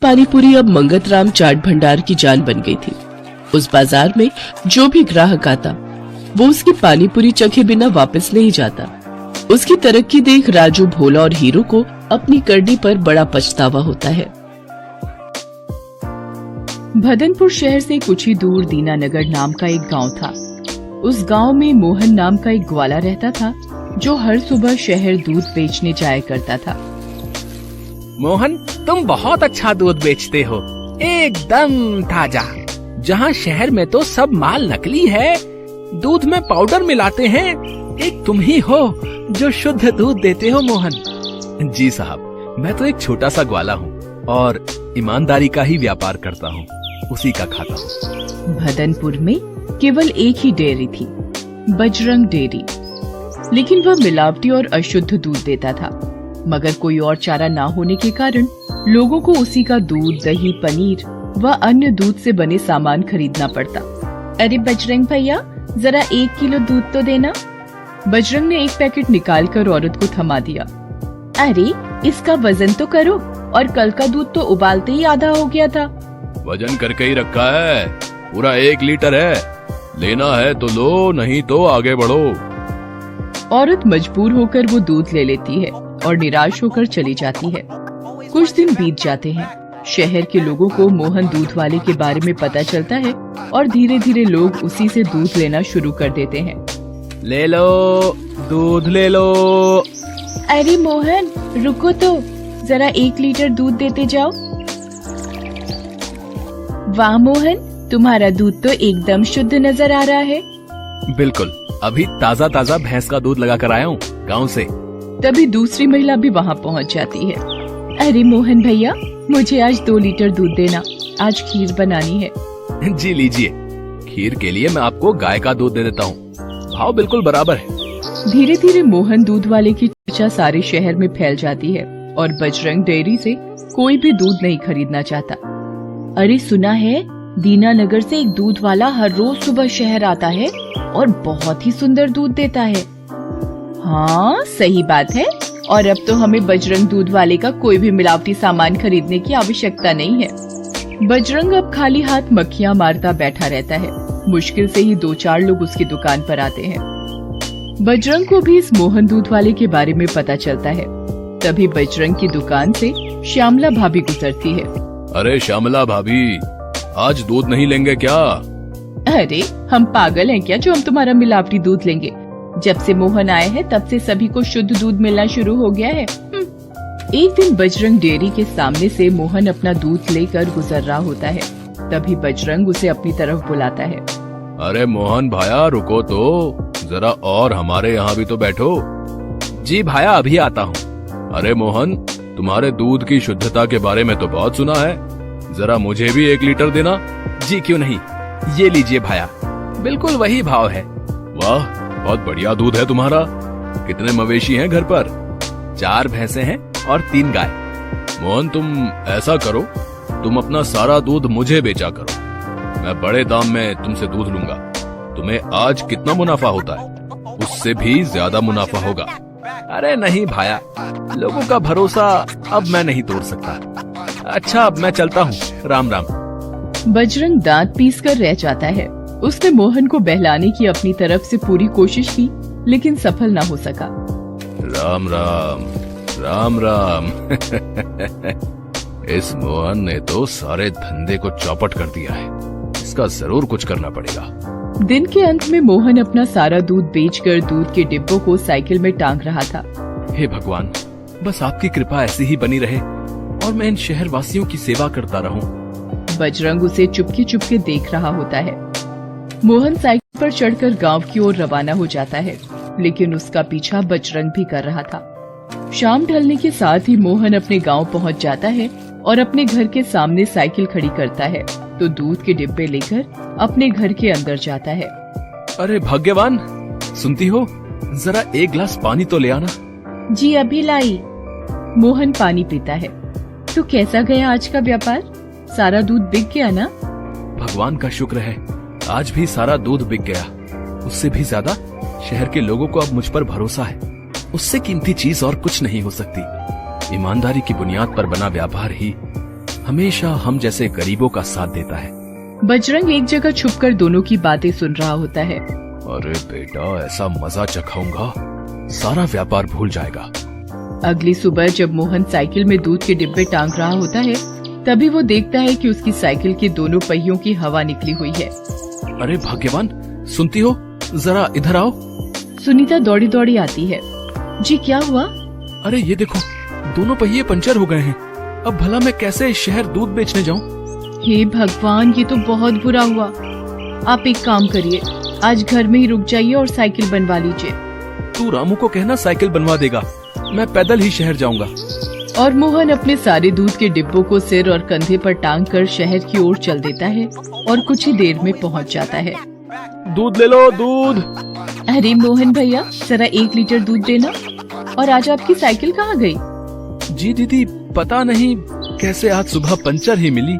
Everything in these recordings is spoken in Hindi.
पानीपुरी अब मंगतराम चाट भंडार की जान बन गई थी। उस बाजार में जो भी ग्राहक आता वो उसकी पानीपुरी चखे बिना वापस नहीं जाता। उसकी तरक्की देख राजू, भोला और हीरो को अपनी करनी पर बड़ा पछतावा होता है। भदनपुर शहर से कुछ ही दूर दीनानगर नाम का एक गांव था। उस गांव में मोहन नाम का एक ग्वाला रहता था जो हर सुबह शहर दूध बेचने जाया करता था। मोहन, तुम बहुत अच्छा दूध बेचते हो, एकदम ताजा। जहाँ शहर में तो सब माल नकली है, दूध में पाउडर मिलाते हैं, एक तुम ही हो जो शुद्ध दूध देते हो। मोहन जी साहब, मैं तो एक छोटा सा ग्वाला हूँ और ईमानदारी का ही व्यापार करता हूँ, उसी का खाता हूँ। भदनपुर में केवल एक ही डेयरी थी, बजरंग डेयरी, लेकिन वह मिलावटी और अशुद्ध दूध देता था। मगर कोई और चारा ना होने के कारण लोगों को उसी का दूध, दही, पनीर व अन्य दूध से बने सामान खरीदना पड़ता। अरे बजरंग भैया, जरा 1 किलो दूध तो देना। बजरंग ने एक पैकेट निकालकर औरत को थमा दिया। अरे इसका वजन तो करो, और कल का दूध तो उबालते ही आधा हो गया था। वजन करके ही रखा है, पूरा 1 लीटर है, लेना है तो लो, नहीं तो आगे बढ़ो। औरत मजबूर होकर वो दूध ले लेती है और निराश होकर चली जाती है। कुछ दिन बीत जाते हैं। शहर के लोगों को मोहन दूध वाले के बारे में पता चलता है और धीरे धीरे लोग उसी से दूध लेना शुरू कर देते हैं। ले लो दूध, ले लो। अरे मोहन रुको तो, जरा 1 लीटर दूध देते जाओ। वाह मोहन, तुम्हारा दूध तो एकदम शुद्ध नजर आ रहा है। बिल्कुल, अभी ताजा ताजा भैंस का दूध लगा कर आया हूँ गाँव से। तभी दूसरी महिला भी वहाँ पहुँच जाती है। अरे मोहन भैया, मुझे आज 2 लीटर दूध देना, आज खीर बनानी है। जी लीजिए, खीर के लिए मैं आपको गाय का दूध दे देता हूँ, भाव बिल्कुल बराबर है। धीरे धीरे मोहन दूध वाले की चर्चा सारे शहर में फैल जाती है और बजरंग डेयरी से कोई भी दूध नहीं खरीदना चाहता। अरे सुना है, दीनानगर से एक दूध वाला हर रोज सुबह शहर आता है और बहुत ही सुंदर दूध देता है। हाँ सही बात है, और अब तो हमें बजरंग दूध वाले का कोई भी मिलावटी सामान खरीदने की आवश्यकता नहीं है। बजरंग अब खाली हाथ मक्खियाँ मारता बैठा रहता है। मुश्किल से ही 2-4 लोग उसकी दुकान पर आते हैं। बजरंग को भी इस मोहन दूध वाले के बारे में पता चलता है। तभी बजरंग की दुकान से श्यामला भाभी गुजरती है। अरे श्यामला भाभी, आज दूध नहीं लेंगे क्या? अरे हम पागल हैं क्या जो हम तुम्हारा मिलावटी दूध लेंगे? जब से मोहन आए हैं तब से सभी को शुद्ध दूध मिलना शुरू हो गया है। एक दिन बजरंग डेयरी के सामने से मोहन अपना दूध लेकर गुजर रहा होता है। तभी बजरंग उसे अपनी तरफ बुलाता है। अरे मोहन भाया, रुको तो जरा, और हमारे यहाँ भी तो बैठो। जी भाया, अभी आता हूँ। अरे मोहन, तुम्हारे दूध की शुद्धता के बारे में तो बहुत सुना है, जरा मुझे भी 1 लीटर देना। जी क्यों नहीं, ये लीजिए भाया, बिल्कुल वही भाव है। वाह, बहुत बढ़िया दूध है तुम्हारा। कितने मवेशी हैं घर पर? 4 भैंसे हैं और 3 गाय। मोहन तुम ऐसा करो, तुम अपना सारा दूध मुझे बेचा करो, मैं बड़े दाम में तुमसे दूध लूंगा। तुम्हें आज कितना मुनाफा होता है, उससे भी ज्यादा मुनाफा होगा। अरे नहीं भाया, लोगों का भरोसा अब मैं नहीं तोड़ सकता। अच्छा, अब मैं चलता हूँ, राम राम। बजरंग दांत पीस कर रह जाता है। उसने मोहन को बहलाने की अपनी तरफ से पूरी कोशिश की, लेकिन सफल ना हो सका। राम राम, राम राम। इस मोहन ने तो सारे धंधे को चौपट कर दिया है, इसका जरूर कुछ करना पड़ेगा। दिन के अंत में मोहन अपना सारा दूध बेचकर दूध के डिब्बों को साइकिल में टांग रहा था। हे भगवान, बस आपकी कृपा ऐसी ही बनी रहे और मैं इन शहर वासियों की सेवा करता रहूं। बजरंग उसे चुपके चुपके देख रहा होता है। मोहन साइकिल पर चढ़कर गांव की ओर रवाना हो जाता है, लेकिन उसका पीछा बजरंग भी कर रहा था। शाम ढलने के साथ ही मोहन अपने गांव पहुंच जाता है और अपने घर के सामने साइकिल खड़ी करता है तो दूध के डिब्बे लेकर अपने घर के अंदर जाता है। अरे भाग्यवान, सुनती हो, जरा 1 गिलास पानी तो ले आना। जी अभी लाई। मोहन पानी पीता है। तो कैसा गया आज का व्यापार? सारा दूध बिक गया ना? भगवान का शुक्र है, आज भी सारा दूध बिक गया। उससे भी ज्यादा शहर के लोगों को अब मुझ पर भरोसा है। उससे कीमती चीज और कुछ नहीं हो सकती। ईमानदारी की बुनियाद पर बना व्यापार ही हमेशा हम जैसे गरीबों का साथ देता है। बजरंग एक जगह छुपकर दोनों की बातें सुन रहा होता है। अरे बेटा, ऐसा मजा चखाऊंगा, सारा व्यापार भूल जाएगा। अगली सुबह जब मोहन साइकिल में दूध के डिब्बे टांग रहा होता है, तभी वो देखता है कि उसकी साइकिल के दोनों पहियों की हवा निकली हुई है। अरे भाग्यवान, सुनती हो, जरा इधर आओ। सुनीता दौड़ी दौड़ी आती है। जी क्या हुआ? अरे ये देखो, दोनों पहिए पंचर हो गए हैं। अब भला मैं कैसे शहर दूध बेचने जाऊं? हे भगवान, ये तो बहुत बुरा हुआ। आप एक काम करिए, आज घर में ही रुक जाइए और साइकिल बनवा लीजिए। तू रामू को कहना साइकिल बनवा देगा, मैं पैदल ही शहर जाऊंगा। और मोहन अपने सारे दूध के डिब्बों को सिर और कंधे पर टांग कर शहर की ओर चल देता है और कुछ ही देर में पहुंच जाता है। दूध ले लो, दूध। अरे मोहन भैया, जरा 1 लीटर दूध देना। और आज आपकी साइकिल कहाँ गई? जी दीदी, पता नहीं कैसे आज सुबह पंचर ही मिली।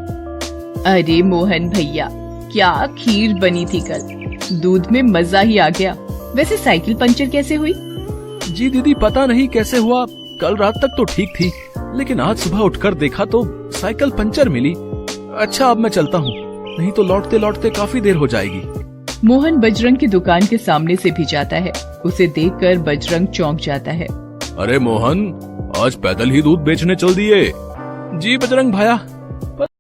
अरे मोहन भैया, क्या खीर बनी थी कल, दूध में मजा ही आ गया। वैसे साइकिल पंचर कैसे हुई? जी दीदी, पता नहीं कैसे हुआ, कल रात तक तो ठीक थी, लेकिन आज सुबह उठकर देखा तो साइकिल पंचर मिली। अच्छा, अब मैं चलता हूँ, नहीं तो लौटते लौटते काफी देर हो जाएगी। मोहन बजरंग की दुकान के सामने से भी जाता है। उसे देखकर बजरंग चौंक जाता है। अरे मोहन, आज पैदल ही दूध बेचने चल दिए? जी बजरंग भाया,